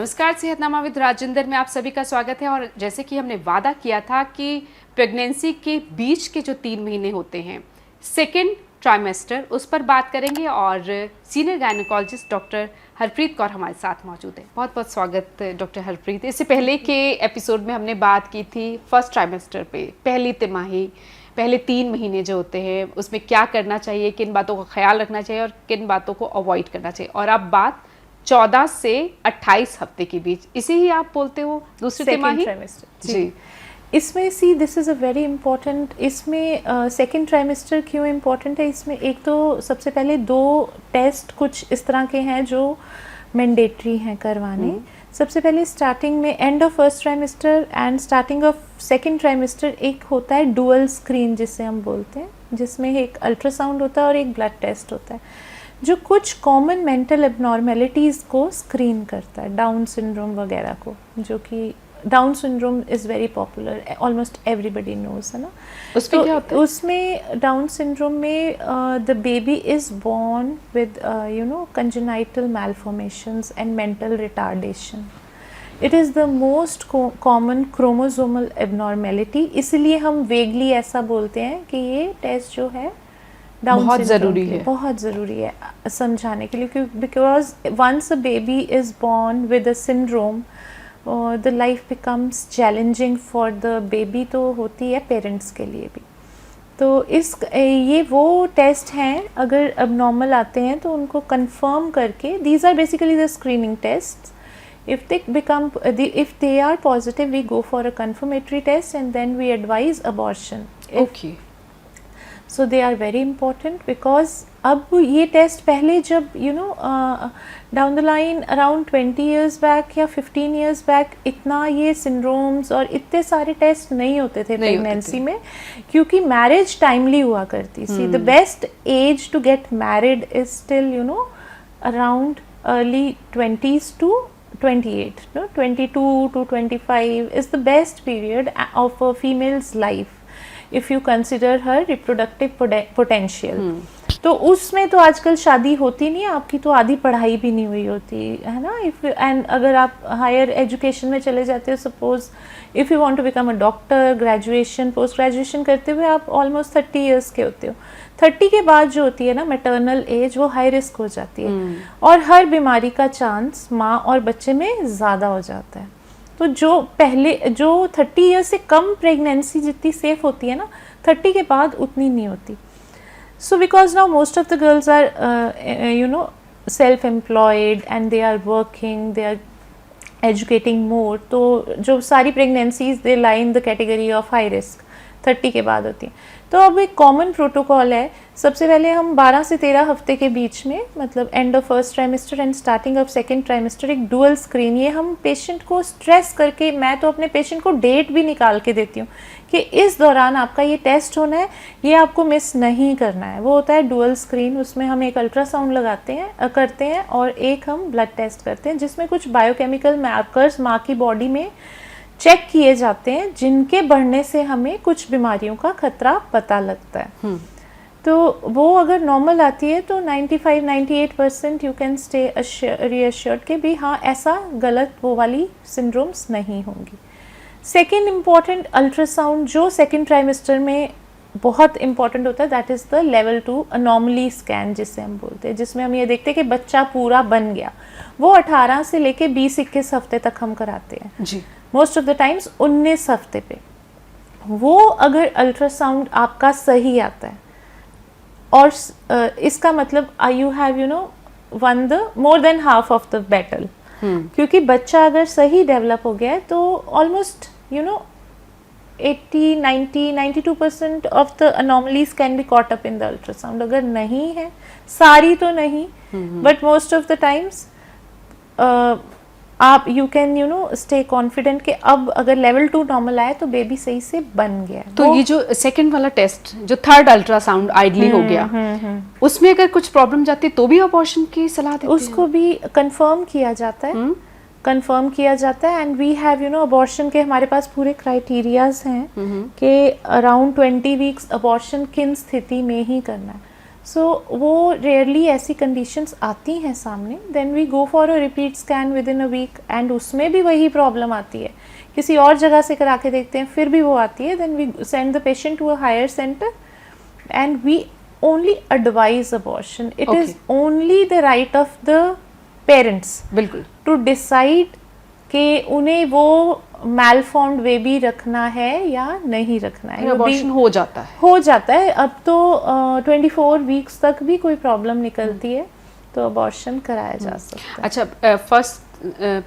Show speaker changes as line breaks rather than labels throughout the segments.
नमस्कार, सेहतनामा विद राजेंद्र में आप सभी का स्वागत है। और जैसे कि हमने वादा किया था कि प्रेगनेंसी के बीच के जो 3 महीने होते हैं, सेकेंड ट्राइमेस्टर, उस पर बात करेंगे। और senior gynaecologist doctor Harpreet Kaur हमारे साथ मौजूद है। बहुत बहुत स्वागत डॉक्टर हरप्रीत। इससे पहले के एपिसोड में हमने बात की थी फर्स्ट ट्राइमेस्टर पे, पहली तिमाही, पहले 3 महीने जो होते हैं उसमें क्या करना चाहिए, किन बातों का ख्याल रखना चाहिए और किन बातों को अवॉइड करना चाहिए। और अब बात 14 से 28 हफ्ते के बीच, इसी ही आप बोलते हो दूसरी तिमाही
जी। इसमें see this is a very important, इसमें सेकेंड ट्राइमेस्टर क्यों इम्पॉर्टेंट है, इसमें एक तो सबसे पहले 2 टेस्ट कुछ इस तरह के हैं जो मैंडेटरी हैं करवाने। सबसे पहले स्टार्टिंग में end of first trimester and starting of second trimester एक होता है डुअल स्क्रीन जिसे हम बोलते हैं, जिसमें एक अल्ट्रासाउंड होता है और एक ब्लड टेस्ट होता है जो कुछ कॉमन मेंटल एबनॉर्मेलिटीज़ को स्क्रीन करता है, डाउन सिंड्रोम वगैरह को, जो कि Down syndrome is very popular, almost everybody knows, है ना।
उसमें क्या होता है?
उसमें डाउन सिंड्रोम में the baby is born with congenital malformations and mental retardation. It is the most common chromosomal abnormality, इसलिए हम वेगली ऐसा बोलते हैं कि ये टेस्ट जो है
बहुत ज़रूरी है,
बहुत ज़रूरी है समझाने के लिए, क्योंकि because once a baby is born with a syndrome the life becomes challenging for the baby, तो होती है पेरेंट्स के लिए भी। तो ये वो टेस्ट हैं, अगर अबनॉर्मल आते हैं तो उनको कंफर्म करके, these are basically the screening test. if they are positive, we go for a confirmatory test and then we advise abortion.
Okay.
So they are very important because अब ये test पहले जब down the line around 20 years back या 15 years back इतना ये syndromes और इतने सारे टेस्ट नहीं होते थे प्रेगनेंसी में, क्योंकि मैरिज टाइमली हुआ करती थी। The best age to get married is still around early 20s to 28, 22 to 25 is the best period of a female's life if you consider her reproductive potential. तो उसमें तो आजकल शादी होती नहीं है, आपकी तो आधी पढ़ाई भी नहीं हुई होती है ना। एंड अगर आप हायर एजुकेशन में चले जाते हो, suppose if you want to become a doctor, graduation post graduation करते हुए आप ऑलमोस्ट 30 years के होते हो। 30 के बाद जो होती है ना मैटरनल एज, वो हाई रिस्क हो जाती है और हर बीमारी का चांस माँ और बच्चे में ज़्यादा हो जाता है। तो जो 30 years से कम प्रेगनेंसी जितनी सेफ होती है ना, 30 के बाद उतनी नहीं होती। So because now most of the girls are self-employed and they are working, they are educating more, तो जो सारी pregnancies they lie in the category of high risk 30 के बाद होती हैं। तो अब एक कॉमन प्रोटोकॉल है, सबसे पहले हम 12 से 13 हफ्ते के बीच में, मतलब end of first trimester and starting of second trimester, एक डुअल स्क्रीन, ये हम पेशेंट को स्ट्रेस करके, मैं तो अपने पेशेंट को डेट भी निकाल के देती हूँ कि इस दौरान आपका ये टेस्ट होना है, ये आपको मिस नहीं करना है। वो होता है डुअल स्क्रीन, उसमें हम एक अल्ट्रासाउंड करते हैं और एक हम ब्लड टेस्ट करते हैं, जिसमें कुछ बायोकेमिकल मार्कर्स माँ की बॉडी में चेक किए जाते हैं, जिनके बढ़ने से हमें कुछ बीमारियों का खतरा पता लगता है। तो वो अगर नॉर्मल आती है तो 95-98% यू कैन स्टे रीअश्योर्ड के भी हाँ ऐसा गलत वो वाली सिंड्रोम्स नहीं होंगी। सेकेंड इम्पॉर्टेंट अल्ट्रासाउंड जो सेकेंड ट्राइमेस्टर में बहुत इंपॉर्टेंट होता है, that is the level 2 anomaly scan जिसे हम बोलते हैं, जिसमें हम ये देखते हैं कि बच्चा पूरा बन गया। वो 18 से लेके 20-21 हफ्ते तक हम कराते हैं जी, मोस्ट ऑफ द टाइम्स 19 हफ्ते पे। वो अगर अल्ट्रासाउंड आपका सही आता है और इसका मतलब you have won the more than half of the battle, क्योंकि बच्चा अगर सही डेवलप हो गया है तो almost 80-90-92% of the anomalies can be caught up in the ultrasound. अगर नहीं है, सारी तो नहीं, but most of the times आप यू कैन स्टे कॉन्फिडेंट कि अब अगर लेवल 2 नॉर्मल आया तो बेबी सही से बन गया।
तो ये जो सेकंड वाला टेस्ट, जो थर्ड अल्ट्रासाउंड आइडली हो गया, उसमें अगर कुछ प्रॉब्लम जाती है तो भी अबॉर्शन की सलाह देते हैं?
उसको भी कंफर्म किया जाता है एंड वी हैव अबॉर्शन के हमारे पास पूरे क्राइटेरियाज हैं कि अराउंड 20 weeks अबॉर्शन किन स्थिति में ही करना है। सो वो रेयरली ऐसी कंडीशंस आती हैं सामने, then we go for a repeat scan within a week, and उसमें भी वही प्रॉब्लम आती है, किसी और जगह से करा के देखते हैं फिर भी वो आती है, then we send the patient to a higher centre and we only advise abortion. It is only the right of the parents
बिल्कुल
टू डिसाइड कि उन्हें वो malformed बेबी रखना है या नहीं रखना है.
अबॉर्शन हो जाता है.
हो जाता है. अब तो 24 वीक्स तक भी कोई प्रॉब्लम निकलती है तो अबॉर्शन कराया जा सकता है.
अच्छा,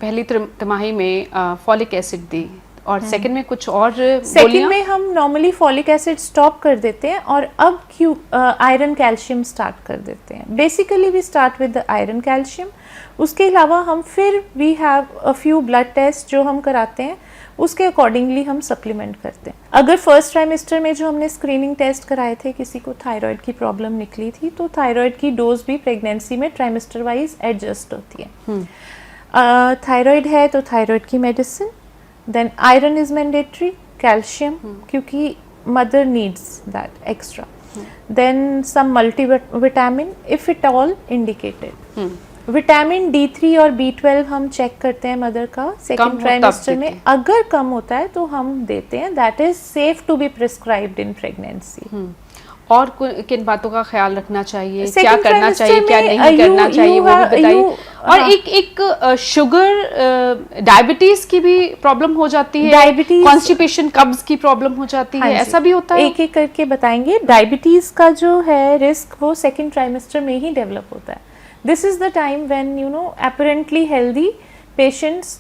पहली तिमाही में फॉलिक एसिड दी और सेकंड में कुछ और
सेकंड में हम नॉर्मली फॉलिक एसिड स्टॉप कर देते हैं और अब आयरन कैल्शियम स्टार्ट कर देते हैं. Basically we start with the iron calcium. उसके अलावा हम फिर we have a few blood test जो हम कराते हैं, उसके अकॉर्डिंगली हम सप्लीमेंट करते हैं. अगर फर्स्ट ट्राइमेस्टर में जो हमने स्क्रीनिंग टेस्ट कराए थे किसी को थायराइड की प्रॉब्लम निकली थी तो थायराइड की डोज भी प्रेगनेंसी में ट्राइमेस्टर वाइज एडजस्ट होती है. थायराइड है तो थायराइड की medicine, then iron is mandatory, calcium क्योंकि mother needs that extra, then some multivitamin if it all indicated. Vitamin D3 और B12 हम चेक करते हैं मदर का सेकेंड ट्राइमेस्टर में, अगर कम होता है तो हम देते हैं. That is safe to be prescribed in pregnancy.
और किन बातों का ख्याल रखना चाहिए, क्या करना चाहिए, क्या नहीं करना चाहिए, वो भी बताइए. और एक शुगर डायबिटीज की भी प्रॉब्लम हो जाती है, डायबिटीज, कॉन्स्टिपेशन, कब्ज की प्रॉब्लम हो जाती है, ऐसा भी होता है.
एक एक करके बताएंगे. डायबिटीज का जो है रिस्क वो सेकेंड ट्राइमेस्टर में ही डेवलप होता है. This is the time when apparently healthy patients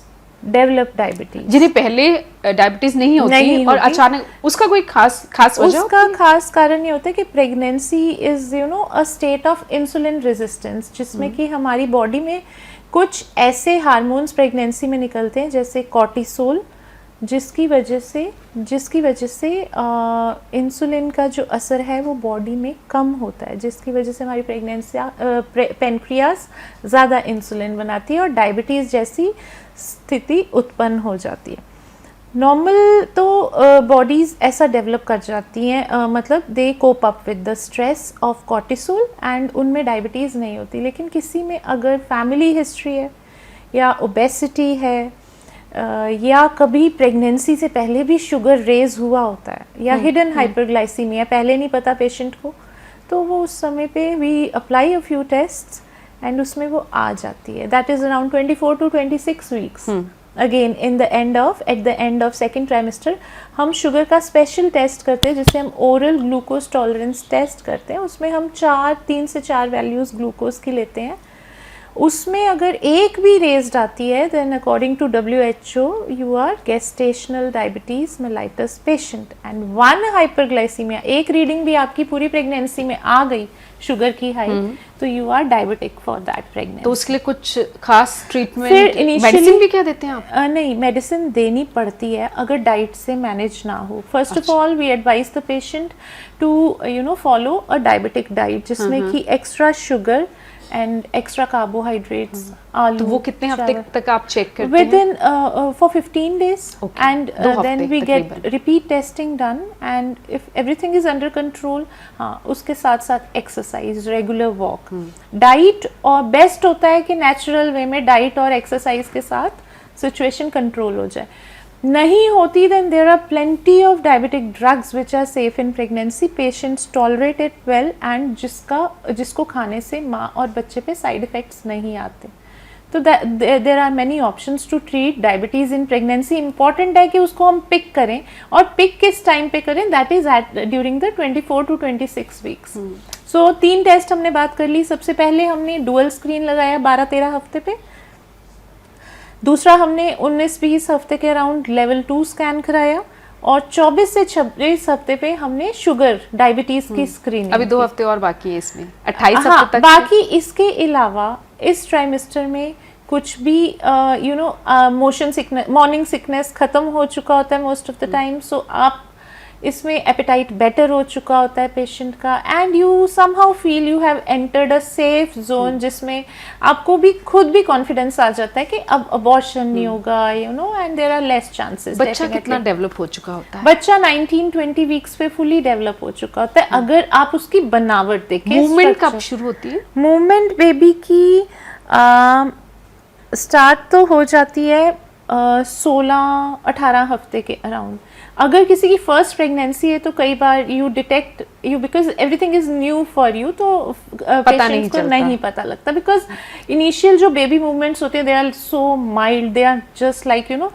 develop diabetes.
जिन्हें पहले डायबिटीज नहीं होती और अचानक उसका कोई खास वजह?
उसका खास कारण ये होता है कि pregnancy is a state of insulin resistance, जिसमें कि हमारी बॉडी में कुछ ऐसे हार्मोन्स प्रेगनेंसी में निकलते हैं जैसे कॉर्टिसोल, जिसकी वजह से इंसुलिन का जो असर है वो बॉडी में कम होता है, जिसकी वजह से हमारी पेनक्रियास ज़्यादा इंसुलिन बनाती है और डायबिटीज़ जैसी स्थिति उत्पन्न हो जाती है. नॉर्मल तो बॉडीज़ ऐसा डेवलप कर जाती हैं, मतलब they cope up with the stress of cortisol and उनमें डायबिटीज़ नहीं होती. लेकिन किसी में अगर फैमिली हिस्ट्री है या ओबेसिटी है या कभी प्रेगनेंसी से पहले भी शुगर रेज हुआ होता है या हिडन हाइपरग्लाइसीमिया पहले नहीं पता पेशेंट को, तो वो उस समय पे we apply a few tests and उसमें वो आ जाती है. That is around 24 to 26 weeks. Again at the end of second trimester हम शुगर का स्पेशल टेस्ट करते हैं जिसे हम ओरल ग्लूकोज टॉलरेंस टेस्ट करते हैं. उसमें हम 3 से 4 वैल्यूज ग्लूकोज की लेते हैं. उसमें अगर एक भी रेज्ड आती है then according to WHO you are gestational diabetes mellitus patient. And 1 hyperglycaemia, एक रीडिंग भी आपकी पूरी प्रेगनेंसी में आ गई शुगर की हाई, तो you are diabetic for that pregnancy.
तो उसके लिए कुछ खास ट्रीटमेंट, मेडिसिन भी क्या देते हैं आप?
नहीं, मेडिसिन देनी पड़ती है अगर डाइट से मैनेज ना हो. First of all we advise the patient to follow a diabetic diet जिसमें कि extra sugar and extra carbohydrates.
तो वो कितने हफ्ते तक आप चेक करते हैं?
Within for 15 days and then we get repeat testing done and if everything is under control, हाँ उसके साथ साथ एक्सरसाइज, रेगुलर वॉक, डाइट. और बेस्ट होता है कि नेचुरल वे में डाइट और एक्सरसाइज के साथ सिचुएशन कंट्रोल हो जाए. नहीं होती then there are plenty of diabetic drugs which are safe in pregnancy. Patients tolerate it well and जिसको खाने से माँ और बच्चे पे साइड इफेक्ट्स नहीं आते. तो there are many options to treat diabetes in pregnancy. Important है कि उसको हम पिक करें और पिक किस टाइम पे करें, that is during the 24 to 26 weeks. So 3 test हमने बात कर ली. सबसे पहले हमने डुअल स्क्रीन लगाया 12-13 हफ्ते पे. दूसरा हमने 19-20 हफ्ते के अराउंड लेवल 2 स्कैन कराया और 24 से 26 हफ्ते पे हमने शुगर डायबिटीज की स्क्रीनिंग.
अभी 2 हफ्ते और बाकी है इसमें, 28 हफ्ते तक.
बाकी इसके अलावा इस ट्राइमेस्टर में कुछ भी मोशन सिकनेस, मॉर्निंग सिकनेस खत्म हो चुका होता है मोस्ट ऑफ द टाइम. सो आप इसमें एपेटाइट बेटर हो चुका होता है पेशेंट का, and you somehow feel you have entered a safe zone जिसमें आपको भी खुद भी कॉन्फिडेंस आ जाता है कि अब अबॉर्शन नहीं होगा, you know, and there are less chances.
बच्चा कितना डेवलप हो चुका होता है?
बच्चा 19-20 वीक्स पे फुली डेवलप हो चुका होता है अगर आप उसकी बनावट देखें।
मूवमेंट कब शुरू होती है?
मूवमेंट बेबी की स्टार्ट तो हो जाती है 16-18 हफ्ते के अराउंड। अगर किसी की फर्स्ट प्रेगनेंसी है तो कई बार you detect you because everything is new for you, तो पेशेंट्स को नहीं पता लगता बिकॉज इनिशियल जो बेबी मूवमेंट्स होते हैं they are so mild, they are just like you know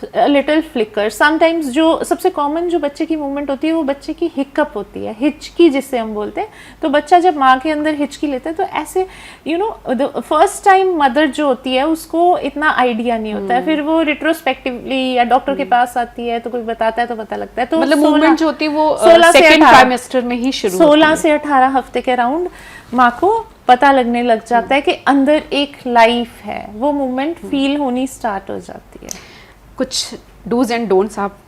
little flicker. Sometimes जो सबसे कॉमन जो बच्चे की मूवमेंट होती है वो बच्चे की हिकअप होती है, हिचकी जिसे हम बोलते हैं। तो बच्चा जब माँ के अंदर हिचकी लेता है तो ऐसे you know the first time mother जो होती है उसको इतना आइडिया नहीं होता है, फिर वो रिट्रोस्पेक्टिवली या डॉक्टर के पास आती है तो कोई बताता है तो पता लगता है। तो
मतलब मूवमेंट जो होती है वो
16 से
सेकंड
18
ट्राइमेस्टर में ही शुरू होती है।
16 से 18 हफ्ते के अराउंड माँ को पता लगने लग जाता है कि अंदर एक लाइफ है, वो मूवमेंट फील होनी स्टार्ट हो जाती है।
कुछ डूज एंड डोंट्स आप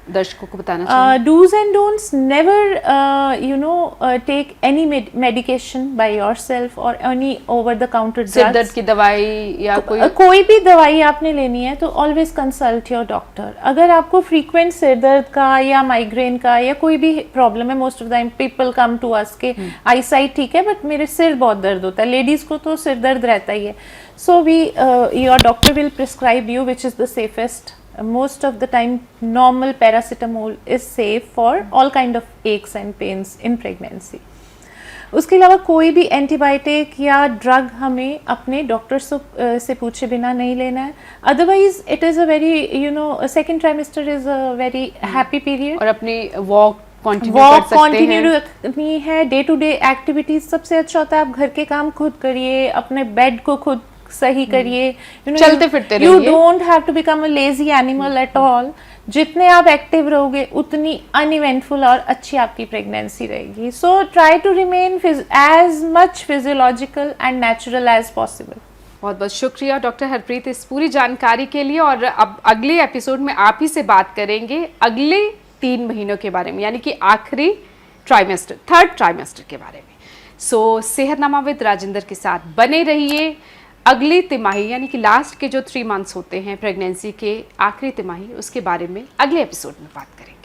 दर्शकों को बताना चाहिए?
Dos and don'ts, never you know take any medication by yourself और any over the counter drugs.
सिर दर्द की दवाई या
कोई भी दवाई आपने लेनी है तो ऑलवेज कंसल्ट योर डॉक्टर। अगर आपको फ्रीक्वेंट सिर दर्द का या माइग्रेन का या कोई भी प्रॉब्लम है, most of the time people come to us के आई साइट ठीक है बट मेरे सिर बहुत दर्द होता है, लेडीज को तो सिर दर्द रहता ही है, so we your doctor will prescribe you which is the safest. Most of the time normal paracetamol is safe for all kind of aches and pains in pregnancy. उसके अलावा कोई भी एंटीबायोटिक या ड्रग हमें अपने डॉक्टर से पूछे बिना नहीं लेना है। Otherwise it is a very you know second trimester is a very happy period.
और अपनी वॉक कंटिन्यू
रखनी है, डे टू डे एक्टिविटीज सबसे अच्छा होता है आप घर के काम खुद करिए, अपने बेड को खुद सही करिए,
चलते फिरते रहिए।
You don't have to become a lazy animal at all. जितने आप एक्टिव रहोगे उतनी अनइवेंटफुल और अच्छी आपकी प्रेगनेंसी रहेगी। So try to remain as much physiological and natural as possible.
बहुत बहुत शुक्रिया डॉक्टर हरप्रीत इस पूरी जानकारी के लिए। और अब अगले एपिसोड में आप ही से बात करेंगे अगले 3 महीनों के बारे में, यानी कि आखिरी ट्राइमेस्टर, थर्ड ट्राइमेस्टर के बारे में। सो सेहतनामा विद राजेंद्र के साथ बने रहिए। अगली तिमाही यानी कि लास्ट के जो 3 मंथ्स होते हैं प्रेगनेंसी के, आखिरी तिमाही, उसके बारे में अगले एपिसोड में बात करेंगे।